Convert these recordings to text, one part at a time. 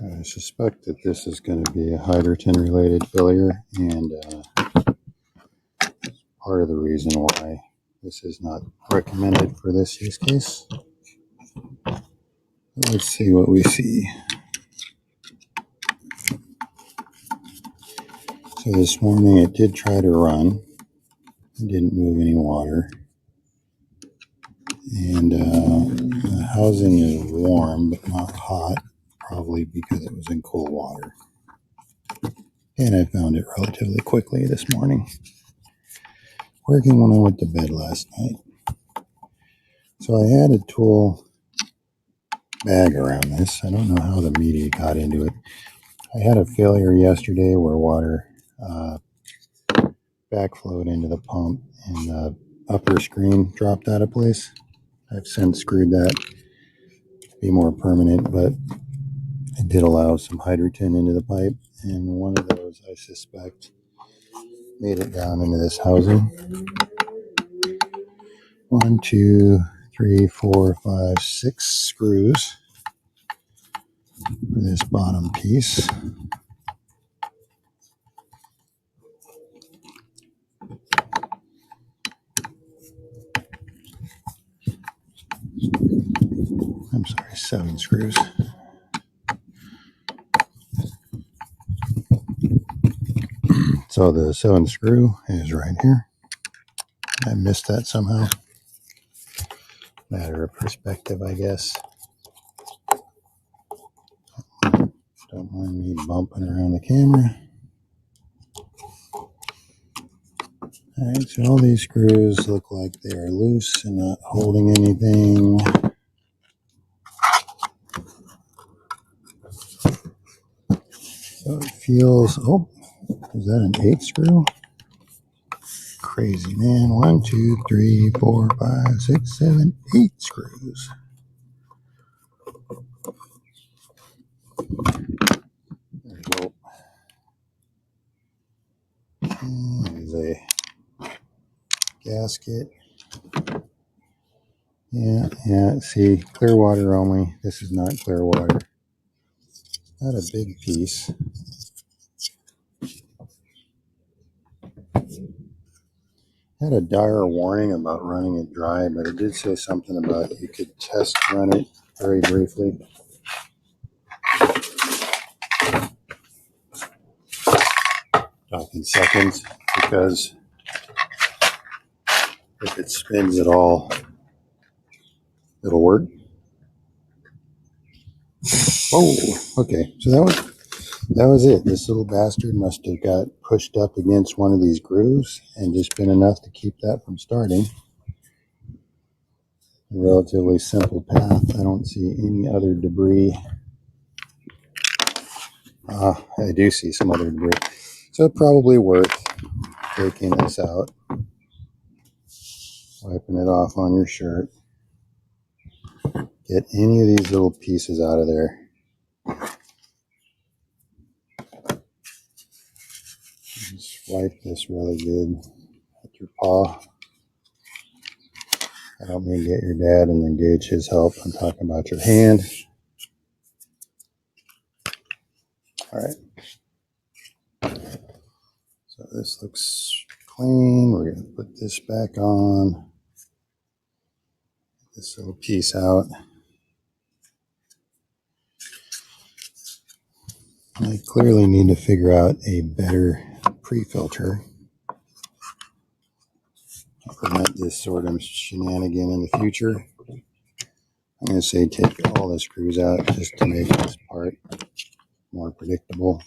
I suspect that this is going to be a hydrant related failure, and part of the reason why this is not recommended for this use case. Let's see what we see. So this morning it did try to run. It didn't move any water. And the housing is warm but not hot, probably because it was in cold water. And I found it relatively quickly this morning, working when I went to bed last night. So I had a tool bag around this. I don't know how the media got into it. I had a failure yesterday where water backflowed into the pump and the upper screen dropped out of place. I've since screwed that to be more permanent, but it did allow some hydrogen into the pipe, and one of those, I suspect, made it down into this housing. 1, 2, 3, 4, 5, 6 screws for this bottom piece. I'm sorry, 7 screws. So the 7th screw is right here. I missed that somehow. Matter of perspective, I guess. Don't mind me bumping around the camera. Alright, so all these screws look like they are loose and not holding anything. So it feels, oh, is that an 8th screw? Crazy, man. 1, 2, 3, 4, 5, 6, 7, 8 screws. There we go. And there's a gasket. Yeah, see, clear water only. This is not clear water. Not a big piece. Had a dire warning about running it dry, but it did say something about you could test run it very briefly. Talking seconds, because if it spins at all, it'll work. Oh, okay. So that was it. This little bastard must have got pushed up against one of these grooves and just been enough to keep that from starting. A relatively simple path. I don't see any other debris. I do see some other debris. So probably worth taking this out, wiping it off on your shirt. Get any of these little pieces out of there. Just wipe this really good with your paw. I don't mean to get your dad and engage his help. I'm talking about your hand. All right. So this looks clean. We're going to put this back on. Get this little piece out. I clearly need to figure out a better pre-filter to prevent this sort of shenanigan in the future. I'm going to say take all the screws out just to make this part more predictable.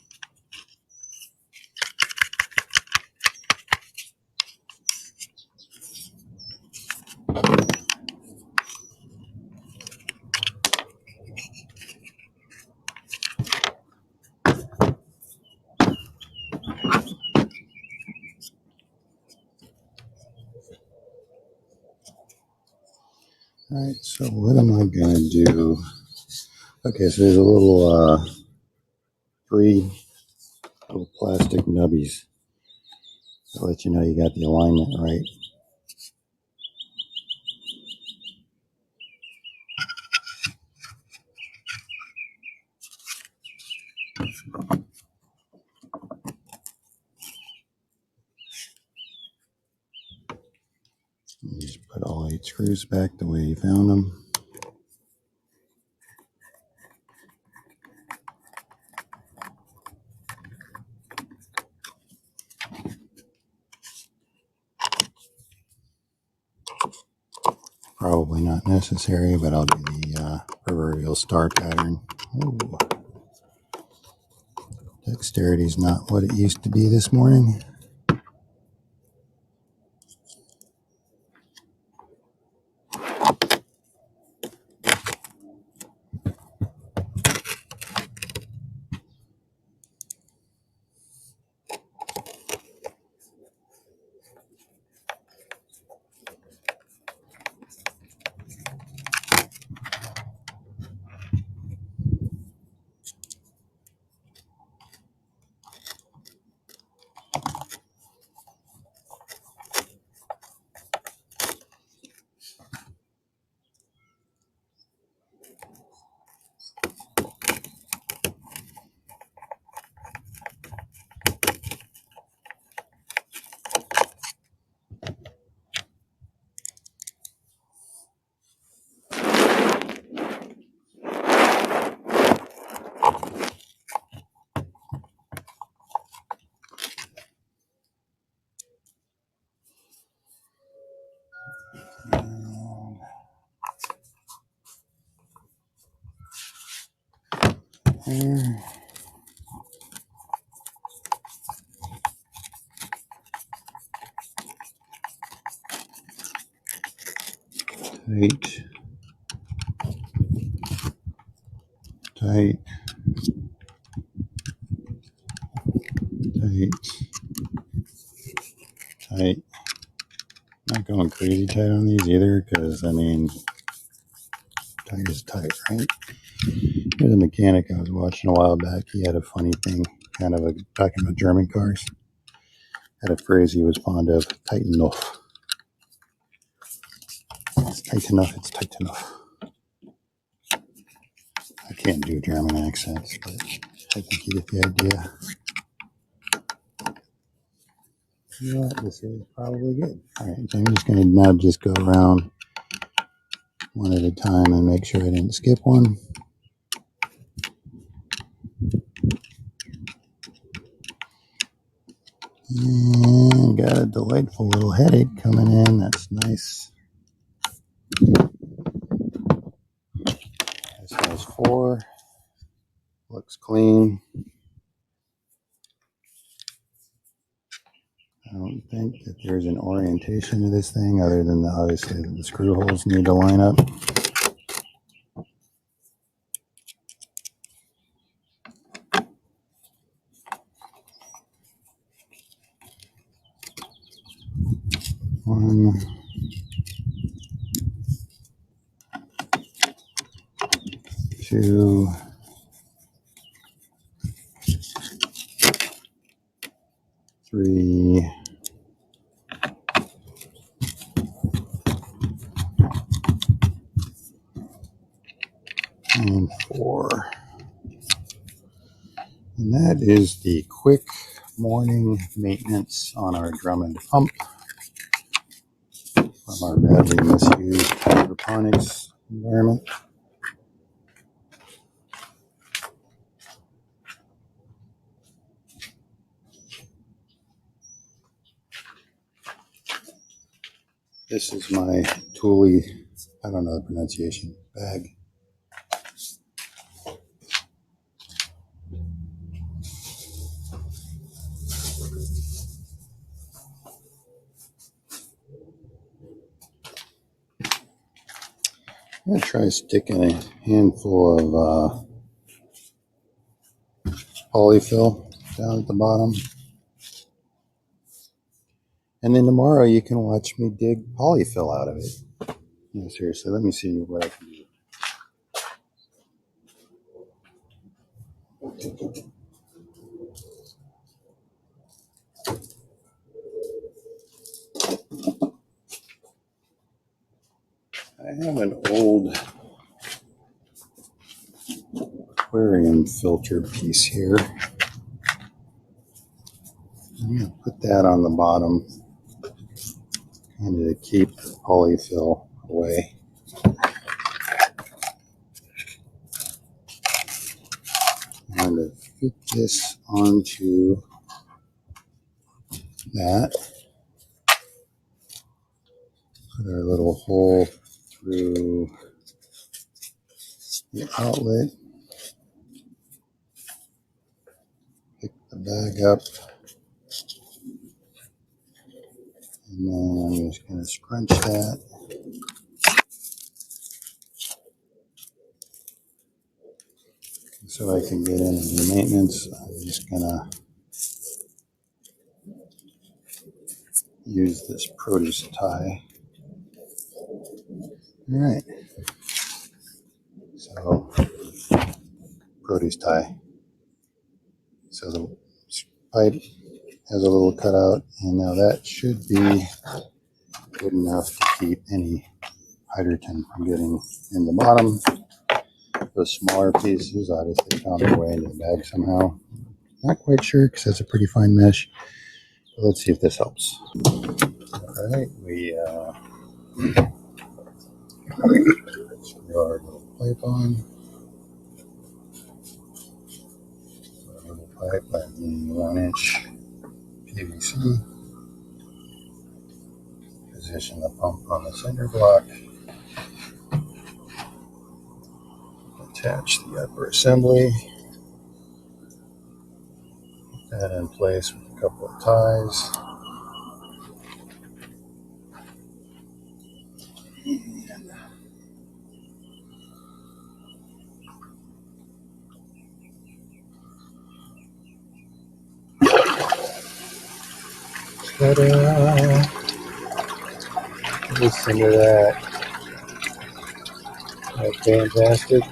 All right, so what am I going to do? Okay, so there's a little 3 little plastic nubbies to let you know you got the alignment right. screws back the way you found them. Probably not necessary, but I'll do the proverbial star pattern. Ooh. Dexterity's not what it used to be this morning. There. Tight, tight, tight, tight. Not going crazy tight on these either, because I mean, tight is tight, right? Here's a mechanic I was watching a while back. He had a funny thing, kind of talking about German cars. Had a phrase he was fond of: tight enough. It's tight enough. It's tight enough. I can't do German accents, but I think you get the idea. You know what? This is probably good. All right, so I'm just going to now just go around one at a time and make sure I didn't skip one. And got a delightful little headache coming in. That's nice. This has 4. Looks clean. I don't think that there's an orientation to this thing other than obviously that the screw holes need to line up. One, 2, 3, and 4. And that is the quick morning maintenance on our Drummond pump from our badly misused hydroponics environment. This is my Thule, I don't know the pronunciation, bag. I'm going to try sticking a handful of polyfill down at the bottom. And then tomorrow you can watch me dig polyfill out of it. No, seriously, let me see what I can do. I have an old aquarium filter piece here. I'm going to put that on the bottom, kind of to keep the polyfill away. I'm going to fit this onto that. Put our little hole through the outlet. Pick the bag up. And then I'm just going to scrunch that. So I can get in and do maintenance. I'm just going to use this produce tie. All right. So, produce tie. So the pipe has a little cutout, and now that should be good enough to keep any hydrogen from getting in the bottom. Those smaller pieces obviously found their way into the bag somehow. Not quite sure because it's a pretty fine mesh. But let's see if this helps. All right, we screw our little pipe on. Our little pipe, I mean 1-inch PVC. Position the pump on the cinder block. Attach the upper assembly. Put that in place with a couple of ties. Ta-da! Listen to that. That's fantastic.